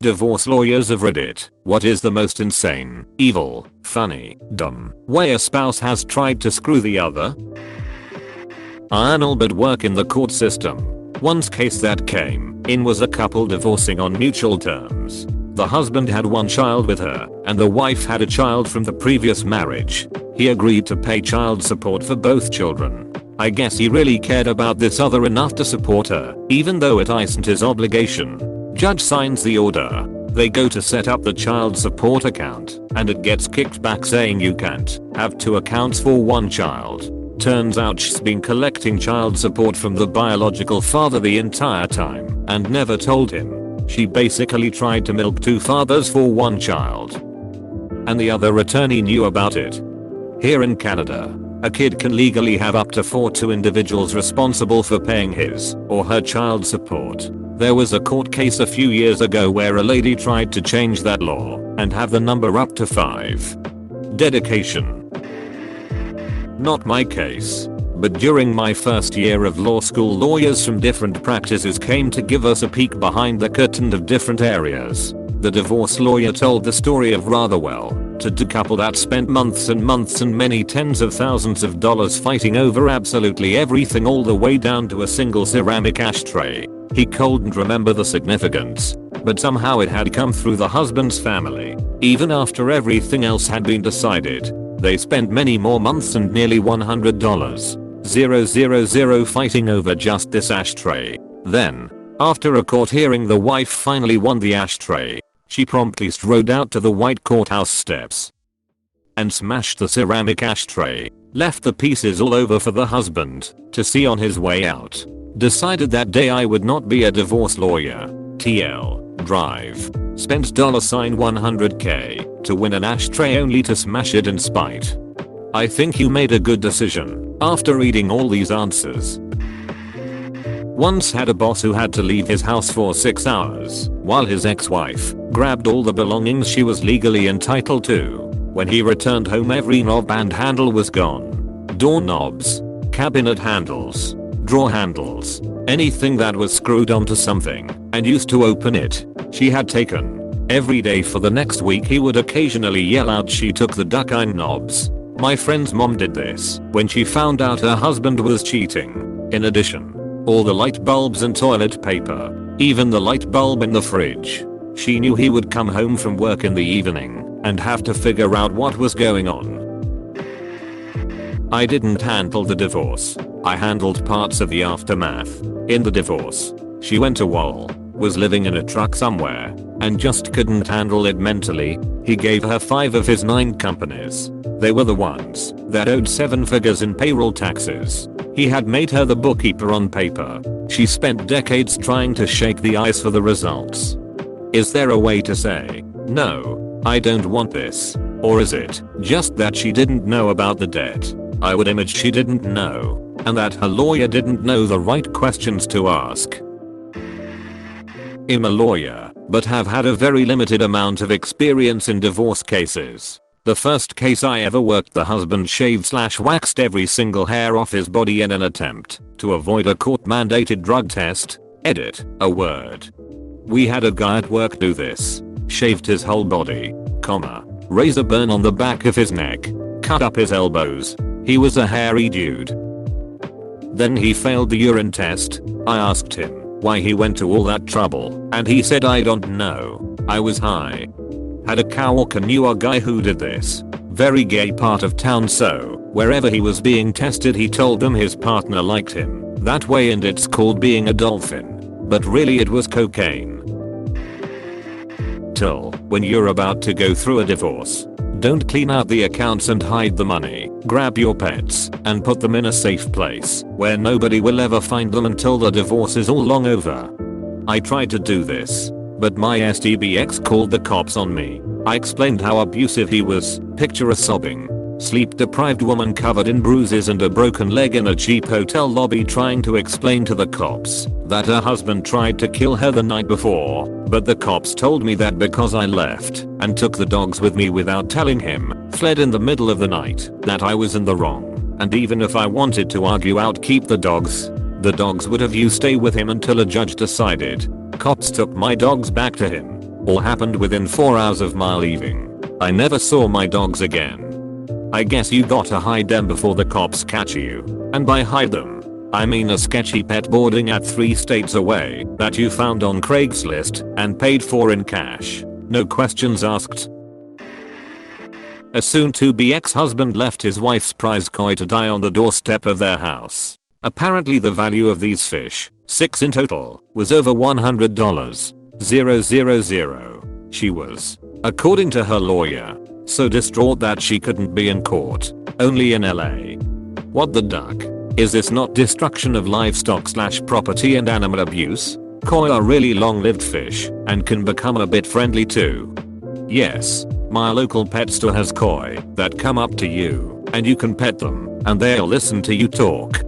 Divorce lawyers of Reddit. What is the most insane, evil, funny, dumb way a spouse has tried to screw the other? But work in the court system. One case that came in was a couple divorcing on mutual terms. The husband had one child with her, and the wife had a child from the previous marriage. He agreed to pay child support for both children. I guess he really cared about this other enough to support her, even though it isn't his obligation. Judge signs the order. They go to set up the child support account, and it gets kicked back saying you can't have two accounts for one child. Turns out she's been collecting child support from the biological father the entire time and never told him. She basically tried to milk two fathers for one child. And the other attorney knew about it. Here in Canada, a kid can legally have up to two individuals responsible for paying his or her child support. There was a court case a few years ago where a lady tried to change that law and have the number up to 5. Dedication. Not my case. But during my first year of law school, lawyers from different practices came to give us a peek behind the curtain of different areas. The divorce lawyer told the story of Rotherwell, to a couple that spent months and months and many tens of thousands of dollars fighting over absolutely everything, all the way down to a single ceramic ashtray. He couldn't remember the significance, but somehow it had come through the husband's family. Even after everything else had been decided, they spent many more months and nearly $100,000 fighting over just this ashtray. Then, after a court hearing, the wife finally won the ashtray. She promptly strode out to the white courthouse steps and smashed the ceramic ashtray, left the pieces all over for the husband to see on his way out. Decided that day I would not be a divorce lawyer. TL. Drive. Spent $100K to win an ashtray only to smash it in spite. I think you made a good decision after reading all these answers. Once had a boss who had to leave his house for 6 hours while his ex-wife grabbed all the belongings she was legally entitled to. When he returned home, every knob and handle was gone. Doorknobs, cabinet handles, drawer handles, anything that was screwed onto something and used to open it, she had taken. Every day for the next week he would occasionally yell out she took the duck eye knobs. My friend's mom did this when she found out her husband was cheating. In addition, all the light bulbs and toilet paper, even the light bulb in the fridge. She knew he would come home from work in the evening and have to figure out what was going on. I didn't handle the divorce. I handled parts of the aftermath. In the divorce, she went to Wall, was living in a truck somewhere, and just couldn't handle it mentally. He gave her 5 of his 9 companies. They were the ones that owed 7 figures in payroll taxes. He had made her the bookkeeper on paper. She spent decades trying to shake the ice for the results. Is there a way to say, no, I don't want this? Or is it just that she didn't know about the debt? I would imagine she didn't know, and that her lawyer didn't know the right questions to ask. I'm a lawyer, but have had a very limited amount of experience in divorce cases. The first case I ever worked, the husband shaved/waxed every single hair off his body in an attempt to avoid a court-mandated drug test. Edit, a word. We had a guy at work do this. Shaved his whole body, razor burn on the back of his neck, cut up his elbows. He was a hairy dude. Then he failed the urine test. I asked him why he went to all that trouble, and he said, I don't know. I was high. Had a coworker knew a guy who did this. Very gay part of town, so wherever he was being tested he told them his partner liked him that way and it's called being a dolphin. But really it was cocaine. Till when you're about to go through a divorce, don't clean out the accounts and hide the money. Grab your pets and put them in a safe place where nobody will ever find them until the divorce is all long over. I tried to do this, but my STB ex called the cops on me. I explained how abusive he was. Picture a sobbing, sleep-deprived woman covered in bruises and a broken leg in a cheap hotel lobby trying to explain to the cops that her husband tried to kill her the night before, but the cops told me that because I left and took the dogs with me without telling him, fled in the middle of the night, that I was in the wrong, and even if I wanted to argue out keep the dogs would have you stay with him until a judge decided. Cops took my dogs back to him. All happened within 4 hours of my leaving. I never saw my dogs again. I guess you gotta hide them before the cops catch you. And by hide them, I mean a sketchy pet boarding at 3 states away that you found on Craigslist and paid for in cash. No questions asked. A soon-to-be ex-husband left his wife's prize koi to die on the doorstep of their house. Apparently the value of these fish, 6 in total, was over $100. 000. She was, according to her lawyer, so distraught that she couldn't be in court, only in LA. What the duck? Is this not destruction of livestock/property and animal abuse? Koi are really long-lived fish and can become a bit friendly too. Yes, my local pet store has koi that come up to you and you can pet them and they'll listen to you talk.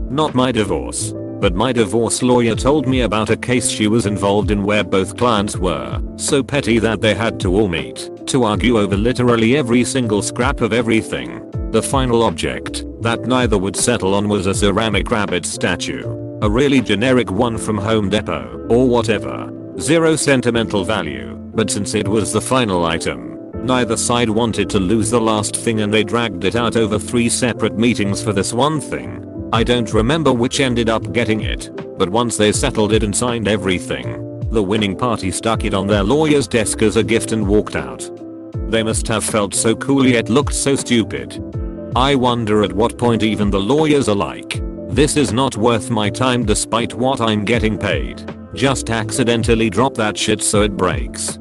Not my divorce, but my divorce lawyer told me about a case she was involved in where both clients were so petty that they had to all meet to argue over literally every single scrap of everything. The final object that neither would settle on was a ceramic rabbit statue. A really generic one from Home Depot or whatever. Zero sentimental value, but since it was the final item, neither side wanted to lose the last thing and they dragged it out over 3 separate meetings for this one thing. I don't remember which ended up getting it, but once they settled it and signed everything, the winning party stuck it on their lawyer's desk as a gift and walked out. They must have felt so cool yet looked so stupid. I wonder at what point even the lawyers are like, this is not worth my time despite what I'm getting paid. Just accidentally drop that shit so it breaks.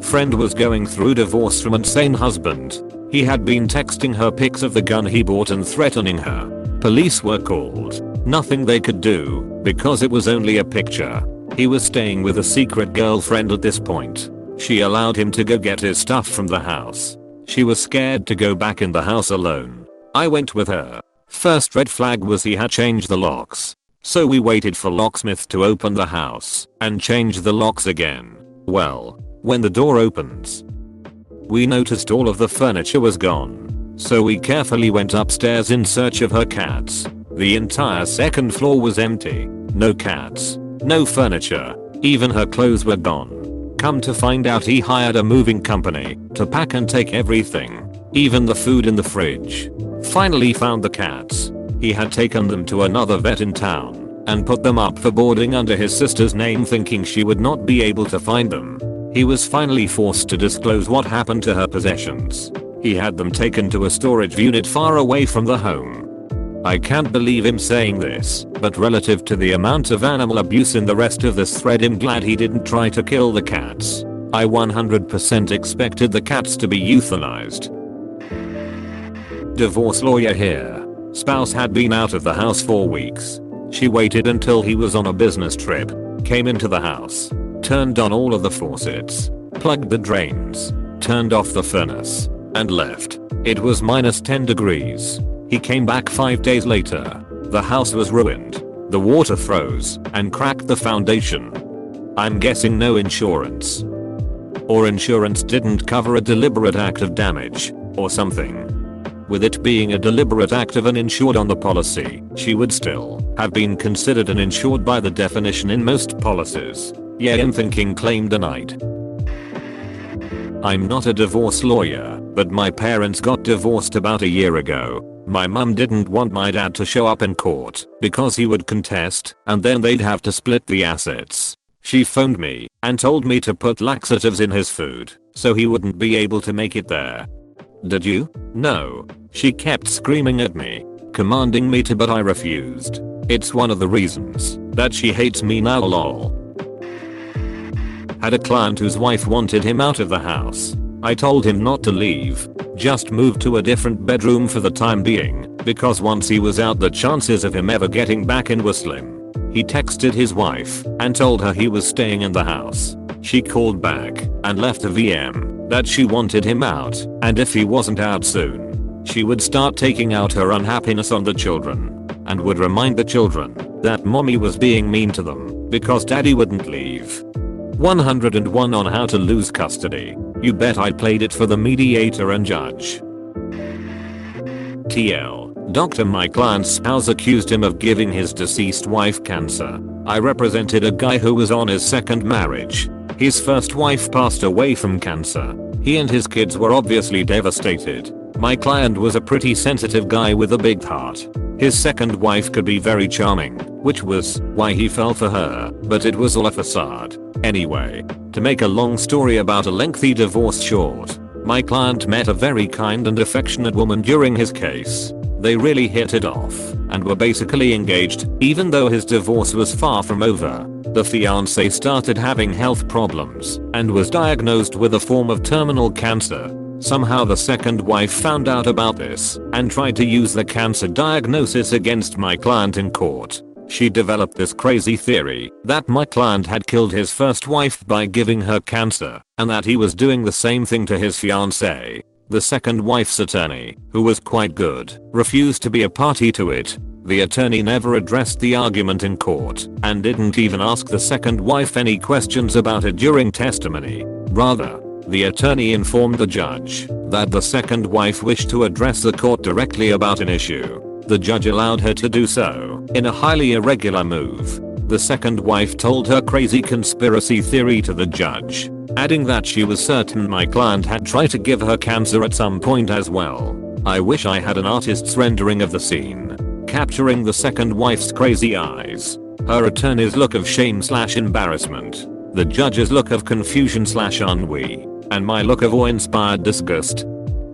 Friend was going through divorce from insane husband. He had been texting her pics of the gun he bought and threatening her. Police were called. Nothing they could do because it was only a picture. He was staying with a secret girlfriend at this point. She allowed him to go get his stuff from the house. She was scared to go back in the house alone. I went with her. First red flag was he had changed the locks. So we waited for locksmith to open the house and change the locks again. Well, when the door opens, we noticed all of the furniture was gone. So we carefully went upstairs in search of her cats. The entire second floor was empty. No cats. No furniture. Even her clothes were gone. Come to find out he hired a moving company to pack and take everything. Even the food in the fridge. Finally found the cats. He had taken them to another vet in town and put them up for boarding under his sister's name thinking she would not be able to find them. He was finally forced to disclose what happened to her possessions. He had them taken to a storage unit far away from the home. I can't believe him saying this, but relative to the amount of animal abuse in the rest of this thread I'm glad he didn't try to kill the cats. I 100% expected the cats to be euthanized. Divorce lawyer here. Spouse had been out of the house for weeks. She waited until he was on a business trip, came into the house, turned on all of the faucets, plugged the drains, turned off the furnace, and left. It was -10 degrees. He came back 5 days later. The house was ruined. The water froze and cracked the foundation. I'm guessing no insurance. Or insurance didn't cover a deliberate act of damage, or something. With it being a deliberate act of an insured on the policy, she would still have been considered an insured by the definition in most policies. Yeah, I'm thinking claim denied. I'm not a divorce lawyer, but my parents got divorced about a year ago. My mum didn't want my dad to show up in court because he would contest and then they'd have to split the assets. She phoned me and told me to put laxatives in his food so he wouldn't be able to make it there. Did you? No. She kept screaming at me, commanding me to, but I refused. It's one of the reasons that she hates me now, lol. Had a client whose wife wanted him out of the house. I told him not to leave, just move to a different bedroom for the time being, because once he was out the chances of him ever getting back in were slim. He texted his wife and told her he was staying in the house. She called back and left a VM that she wanted him out, and if he wasn't out soon, she would start taking out her unhappiness on the children, and would remind the children that mommy was being mean to them because daddy wouldn't leave. 101 on how to lose custody. You bet I played it for the mediator and judge. TL. Doctor, my client's spouse accused him of giving his deceased wife cancer. I represented a guy who was on his second marriage. His first wife passed away from cancer. He and his kids were obviously devastated. My client was a pretty sensitive guy with a big heart. His second wife could be very charming, which was why he fell for her, but it was all a facade. Anyway, to make a long story about a lengthy divorce short, my client met a very kind and affectionate woman during his case. They really hit it off and were basically engaged, even though his divorce was far from over. The fiancé started having health problems and was diagnosed with a form of terminal cancer. Somehow the second wife found out about this and tried to use the cancer diagnosis against my client in court. She developed this crazy theory that my client had killed his first wife by giving her cancer and that he was doing the same thing to his fiancée. The second wife's attorney, who was quite good, refused to be a party to it. The attorney never addressed the argument in court and didn't even ask the second wife any questions about it during testimony. Rather, the attorney informed the judge that the second wife wished to address the court directly about an issue. The judge allowed her to do so in a highly irregular move. The second wife told her crazy conspiracy theory to the judge, adding that she was certain my client had tried to give her cancer at some point as well. I wish I had an artist's rendering of the scene, capturing the second wife's crazy eyes, her attorney's look of shame/embarrassment, the judge's look of confusion/ennui, and my look of awe-inspired disgust.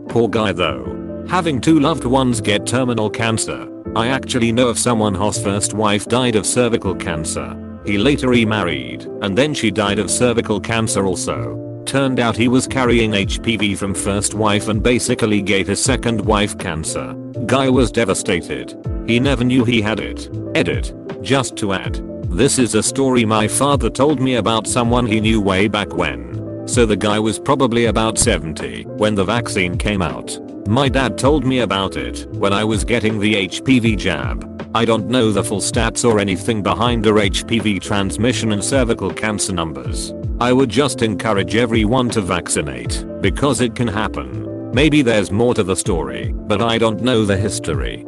Poor guy though. Having two loved ones get terminal cancer. I actually know of someone whose first wife died of cervical cancer. He later remarried, and then she died of cervical cancer also. Turned out he was carrying HPV from first wife and basically gave his second wife cancer. Guy was devastated. He never knew he had it. Edit. Just to add. This is a story my father told me about someone he knew way back when. So the guy was probably about 70 when the vaccine came out. My dad told me about it when I was getting the HPV jab. I don't know the full stats or anything behind her HPV transmission and cervical cancer numbers. I would just encourage everyone to vaccinate because it can happen. Maybe there's more to the story, but I don't know the history.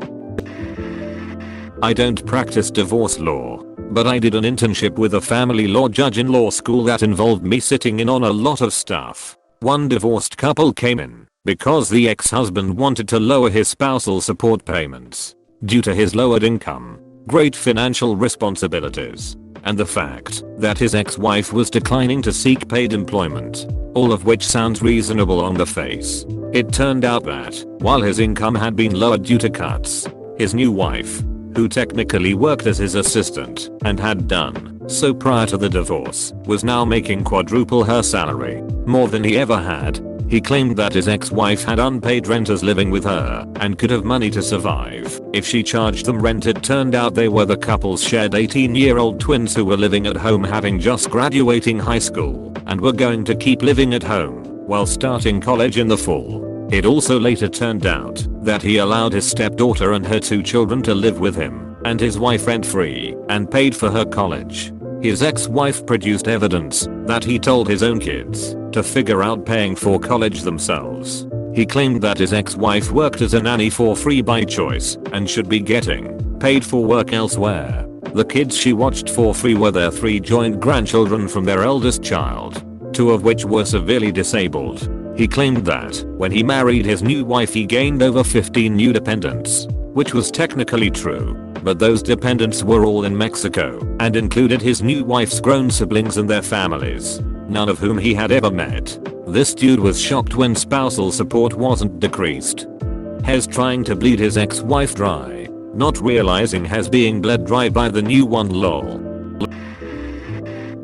I don't practice divorce law, but I did an internship with a family law judge in law school that involved me sitting in on a lot of stuff. One divorced couple came in because the ex-husband wanted to lower his spousal support payments due to his lowered income, great financial responsibilities, and the fact that his ex-wife was declining to seek paid employment, all of which sounds reasonable on the face. It turned out that, while his income had been lowered due to cuts, his new wife, who technically worked as his assistant and had done so prior to the divorce, was now making quadruple her salary, more than he ever had. He claimed that his ex-wife had unpaid renters living with her and could have money to survive if she charged them rent. It turned out they were the couple's shared 18-year-old twins who were living at home having just graduating high school and were going to keep living at home while starting college in the fall. It also later turned out that he allowed his stepdaughter and her 2 children to live with him and his wife rent-free and paid for her college. His ex-wife produced evidence that he told his own kids to figure out paying for college themselves. He claimed that his ex-wife worked as a nanny for free by choice and should be getting paid for work elsewhere. The kids she watched for free were their 3 joint grandchildren from their eldest child, 2 of which were severely disabled. He claimed that when he married his new wife he gained over 15 new dependents, which was technically true, but those dependents were all in Mexico and included his new wife's grown siblings and their families, none of whom he had ever met. This dude was shocked when spousal support wasn't decreased. Hez trying to bleed his ex-wife dry, not realizing Hez being bled dry by the new one. Lol.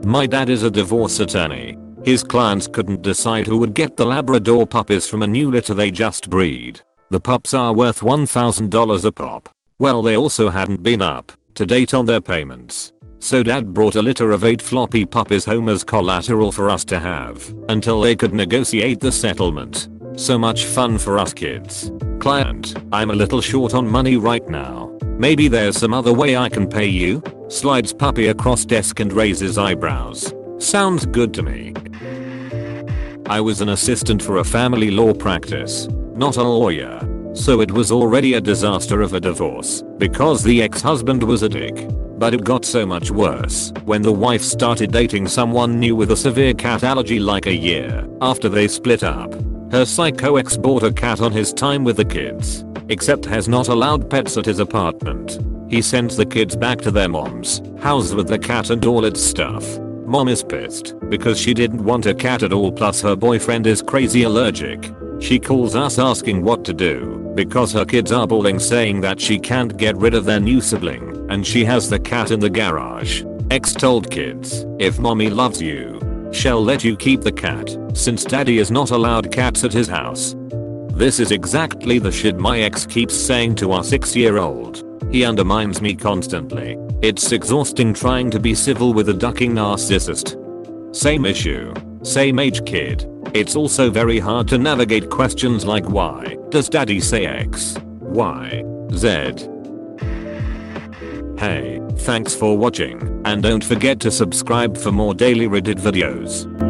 My dad is a divorce attorney. His clients couldn't decide who would get the Labrador puppies from a new litter they just breed. The pups are worth $1,000 a pop. Well, they also hadn't been up to date on their payments. So dad brought a litter of 8 floppy puppies home as collateral for us to have until they could negotiate the settlement. So much fun for us kids. Client, I'm a little short on money right now. Maybe there's some other way I can pay you? Slides puppy across desk and raises eyebrows. Sounds good to me. I was an assistant for a family law practice, not a lawyer. So it was already a disaster of a divorce because the ex-husband was a dick. But it got so much worse when the wife started dating someone new with a severe cat allergy like a year after they split up. Her psycho ex bought a cat on his time with the kids, except has not allowed pets at his apartment. He sends the kids back to their mom's house with the cat and all its stuff. Mom is pissed because she didn't want a cat at all, plus her boyfriend is crazy allergic. She calls us asking what to do because her kids are bawling saying that she can't get rid of their new sibling and she has the cat in the garage. Ex told kids, if mommy loves you, she'll let you keep the cat since daddy is not allowed cats at his house. This is exactly the shit my ex keeps saying to our 6-year-old. He undermines me constantly. It's exhausting trying to be civil with a ducking narcissist. Same issue, same age kid. It's also very hard to navigate questions like why does daddy say X, Y, Z. Hey, thanks for watching, and don't forget to subscribe for more daily Reddit videos.